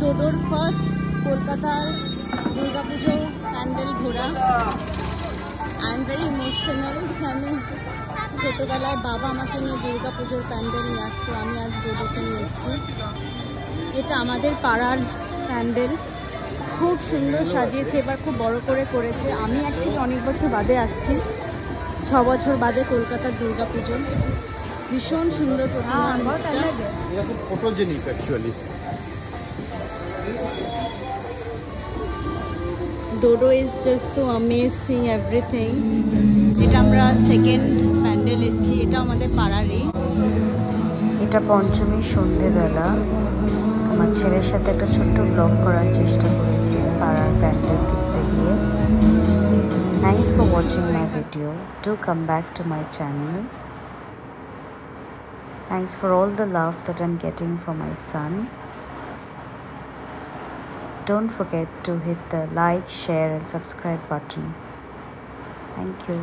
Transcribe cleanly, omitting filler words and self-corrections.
ডোডোর first কলকাতার দুর্গাপুজো প্যান্ডেল ঘোরা। I am very emotional. আমি ছোটোবেলায় বাবা আমাকে নিয়ে দুর্গাপুজোর প্যান্ডেল নিয়ে আসতো, আমি আজ ডোডোতে নিয়ে এসেছি। এটা আমাদের পাড়ার প্যান্ডেল, খুব সুন্দর সাজিয়েছে, এবার খুব বড় করে করেছে। আমি অ্যাকচুয়ালি অনেক বছর বাদে আসছি, 6 বছর বাদে কলকাতার দুর্গাপুজো। ভীষণ সুন্দর প্রতিমা। Photogenic actually. ডোডো is just so amazing everything. এটা আমরা সেকেন্ড প্যান্ডেল এসেছি, এটা আমাদের পাড়ারই। এটা পঞ্চমীর সন্ধেবেলা আমার ছেলের সাথে একটা ছোট্ট ব্লগ করার চেষ্টা করেছি পাড়ার প্যান্ডেল দেখতে গিয়ে। Thanks for watching my video. Do come back to my channel. Thanks for all the love that I'm getting for my son. Don't forget to hit the like, share and subscribe button. Thank you.